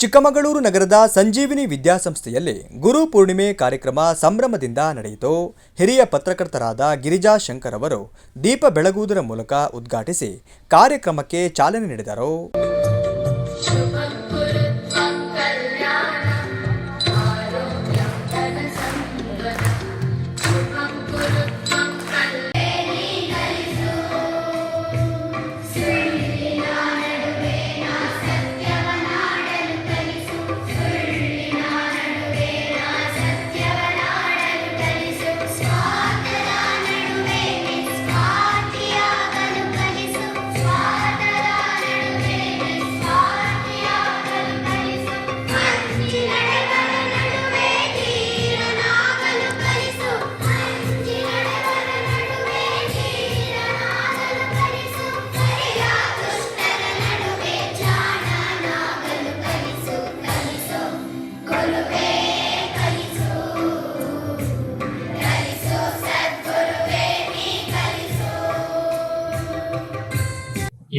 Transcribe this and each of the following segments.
ಚಿಕ್ಕಮಗಳೂರು ನಗರದ ಸಂಜೀವಿನಿ ವಿದ್ಯಾಸಂಸ್ಥೆಯಲ್ಲಿ ಗುರು ಪೂರ್ಣಿಮೆ ಕಾರ್ಯಕ್ರಮ ಸಂಭ್ರಮದಿಂದ ನಡೆಯಿತು. ಹಿರಿಯ ಪತ್ರಕರ್ತರಾದ ಗಿರಿಜಾ ಶಂಕರ್ ಅವರು ದೀಪ ಬೆಳಗುವುದರ ಮೂಲಕ ಉದ್ಘಾಟಿಸಿ ಕಾರ್ಯಕ್ರಮಕ್ಕೆ ಚಾಲನೆ ನೀಡಿದರು.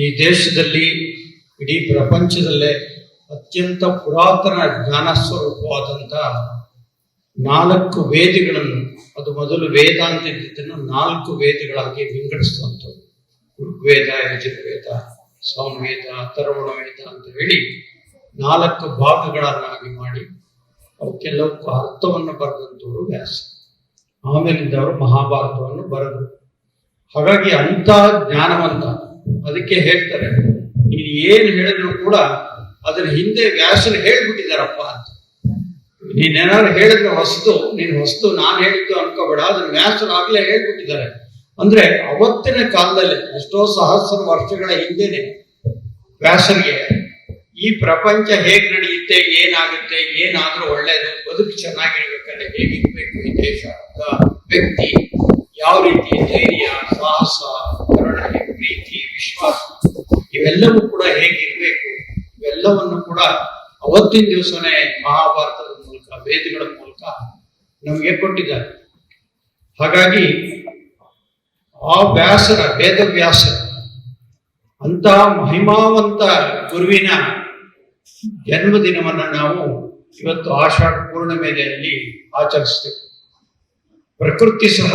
ಈ ದೇಶದಲ್ಲಿ ಇಡೀ ಪ್ರಪಂಚದಲ್ಲೇ ಅತ್ಯಂತ ಪುರಾತನ ಜ್ಞಾನ ಸ್ವರೂಪವಾದಂಥ 4 ವೇದಗಳನ್ನು, ಅದು ಮೊದಲು ವೇದ ಅಂತ ಇದ್ದಿದ್ದನ್ನು 4 ವೇದಗಳಾಗಿ ವಿಂಗಡಿಸುವಂಥದ್ದು. ಋಗ್ವೇದ, ಯಜುರ್ವೇದ, ಸಾಮವೇದ, ಅಥರ್ವಣ ವೇದ ಅಂತ ಹೇಳಿ 4 ಭಾಗಗಳನ್ನಾಗಿ ಮಾಡಿ ಅವಕ್ಕೆಲ್ಲವಕ್ಕೂ ಅರ್ಥವನ್ನು ಬರೆದಂಥವರು ವ್ಯಾಸ. ಆಮೇಲಿಂದ ಅವರು ಮಹಾಭಾರತವನ್ನು ಬರೆದರು. ಹಾಗಾಗಿ ಅಂಥ ಜ್ಞಾನವಂತ, ಅದಕ್ಕೆ ಹೇಳ್ತಾರೆ ನೀನು ಏನು ಹೇಳಿದ್ರು ಕೂಡ ಅದನ್ನ ಹಿಂದೆ ವ್ಯಾಸರು ಹೇಳ್ಬಿಟ್ಟಿದಾರಪ್ಪ ಅಂತ. ನೀನೇನಾದ್ರು ಹೇಳಿದ್ರೆ ನೀನು ಹೊಸ್ತು ನಾನು ಹೇಳಿದ್ದು ಅನ್ಕೋಬೇಡ, ಅದನ್ನ ವ್ಯಾಸರು ಆಗ್ಲೇ ಹೇಳ್ಬಿಟ್ಟಿದ್ದಾರೆ. ಅಂದ್ರೆ ಅವತ್ತಿನ ಕಾಲದಲ್ಲಿ ಎಷ್ಟೋ ಸಹಸ್ರ ವರ್ಷಗಳ ಹಿಂದೆನೆ ವ್ಯಾಸರಿಗೆ ಈ ಪ್ರಪಂಚ ಹೇಗ್ ನಡೆಯುತ್ತೆ, ಏನಾಗುತ್ತೆ, ಏನಾದ್ರೂ ಒಳ್ಳೇದು, ಬದುಕು ಚೆನ್ನಾಗಿರ್ಬೇಕಾದ್ರೆ ಹೇಗಿರ್ಬೇಕು, ಈ ದೇಶ ವ್ಯಕ್ತಿ ಯಾವ ರೀತಿ ಧೈರ್ಯ, ಸಾಹಸ, ಕರುಣೆ, ಪ್ರೀತಿ, ವಿಶ್ವಾಸ ಇವೆಲ್ಲವೂ ಕೂಡ ಹೇಗಿರ್ಬೇಕು, ಇವೆಲ್ಲವನ್ನು ಕೂಡ ಅವತ್ತಿನ ದಿವಸನೇ ಮಹಾಭಾರತದ ಮೂಲಕ, ವೇದಗಳ ಮೂಲಕ ನಮಗೆ ಕೊಟ್ಟಿದ್ದಾರೆ. ಹಾಗಾಗಿ ಆ ವ್ಯಾಸರ, ವೇದವ್ಯಾಸರ ಅಂತಹ ಮಹಿಮಾವಂತ ಗುರುವಿನ ಜನ್ಮದಿನವನ್ನ ನಾವು ಇವತ್ತು ಆಷಾಢ ಪೂರ್ಣಿಮೆಯಲ್ಲಿ ಆಚರಿಸ್ತೇವೆ. ಪ್ರಕೃತಿ ಸಹ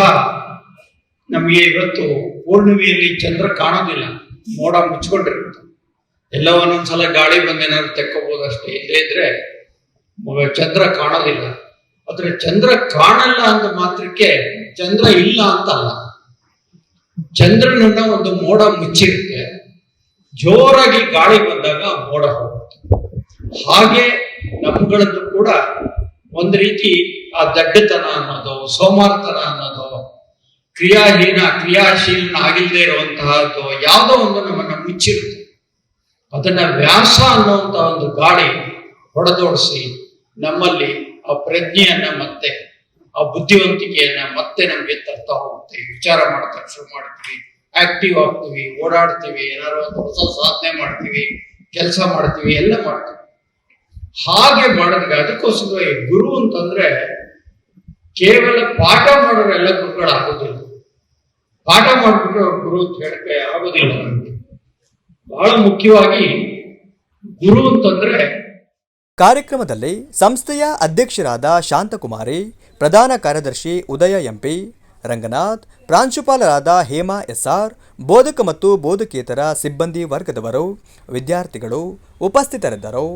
ನಮಗೆ ಇವತ್ತು ಪೂರ್ಣಿಮೆಯಲ್ಲಿ ಚಂದ್ರ ಕಾಣೋದಿಲ್ಲ, ಮೋಡ ಮುಚ್ಕೊಂಡಿರುತ್ತೆ. ಎಲ್ಲ ಒಂದೊಂದ್ಸಲ ಗಾಳಿ ಬಂದೇನಾದ್ರು ತೆಕ್ಕೋಬಹುದು ಅಷ್ಟೇ, ಇಲ್ಲೇ ಇದ್ರೆ ಚಂದ್ರ ಕಾಣೋದಿಲ್ಲ. ಆದ್ರೆ ಚಂದ್ರ ಕಾಣಲ್ಲ ಅಂದ ಮಾತ್ರಕ್ಕೆ ಚಂದ್ರ ಇಲ್ಲ ಅಂತಲ್ಲ. ಚಂದ್ರನನ್ನ ಒಂದು ಮೋಡ ಮುಚ್ಚಿರುತ್ತೆ, ಜೋರಾಗಿ ಗಾಳಿ ಬಂದಾಗ ಮೋಡ ಹೋಗುತ್ತೆ. ಹಾಗೆ ನಮ್ಗಳದ್ದು ಕೂಡ ಒಂದು ರೀತಿ ಆ ದಡ್ಡತನ ಅನ್ನೋದು, ಸೋಮಾರ್ತನ ಅನ್ನೋದು, ಕ್ರಿಯಾಶೀಲನ ಆಗಿಲ್ಲದೆ ಇರುವಂತಹದ್ದು ಯಾವುದೋ ಒಂದು ನಮ್ಮನ್ನ ಮುಚ್ಚಿರುತ್ತೆ. ಅದನ್ನ ವ್ಯಾಸ ಅನ್ನುವಂತ ಒಂದು ಗಾಳಿ ಹೊಡೆದೋಡಿಸಿ ನಮ್ಮಲ್ಲಿ ಆ ಪ್ರಜ್ಞೆಯನ್ನ ಮತ್ತೆ ಆ ಬುದ್ಧಿವಂತಿಕೆಯನ್ನ ಮತ್ತೆ ನಮ್ಗೆ ತರ್ತಾ ಹೋಗುತ್ತೆ. ವಿಚಾರ ಮಾಡ್ತಾ ಶುರು ಮಾಡ್ತೀವಿ, ಆಕ್ಟಿವ್ ಆಗ್ತೀವಿ, ಓಡಾಡ್ತೀವಿ, ಏನಾದ್ರು ಒಂದು ಹೊಸ ಸಾಧನೆ ಮಾಡ್ತೀವಿ, ಕೆಲಸ ಮಾಡ್ತೀವಿ, ಎಲ್ಲ ಮಾಡ್ತೀವಿ. ಹಾಗೆ ಮಾಡಿದ್ರೆ ಅದಕ್ಕೋಸ್ಕರ ಈ ಗುರು ಅಂತಂದ್ರೆ ಕೇವಲ ಪಾಠ ಮಾಡೋರೆಲ್ಲ ಗುರುಗಳಾಗೋದಿಲ್ಲ. ಪಾಠ ಮಾಡ್ಬಿಟ್ಟು ಗುರು ಅಂತ ಹೇಳಕ್ಕೆ ಆಗೋದಿಲ್ಲ. ನಮಗೆ ಬಹಳ ಮುಖ್ಯವಾಗಿ ಗುರು ಅಂತಂದ್ರೆ. ಕಾರ್ಯಕ್ರಮದಲ್ಲಿ ಸಂಸ್ಥೆಯ ಅಧ್ಯಕ್ಷರಾದ ಶಾಂತಕುಮಾರಿ, ಪ್ರಧಾನ ಕಾರ್ಯದರ್ಶಿ ಉದಯ ಎಂಪಿ, ರಂಗನಾಥ್, ಪ್ರಾಂಶುಪಾಲರಾದ ಹೇಮಾ ಎಸ್ಆರ್, ಬೋಧಕ ಮತ್ತು ಬೋಧಕೇತರ ಸಿಬ್ಬಂದಿ ವರ್ಗದವರು, ವಿದ್ಯಾರ್ಥಿಗಳು ಉಪಸ್ಥಿತರಿದ್ದರು.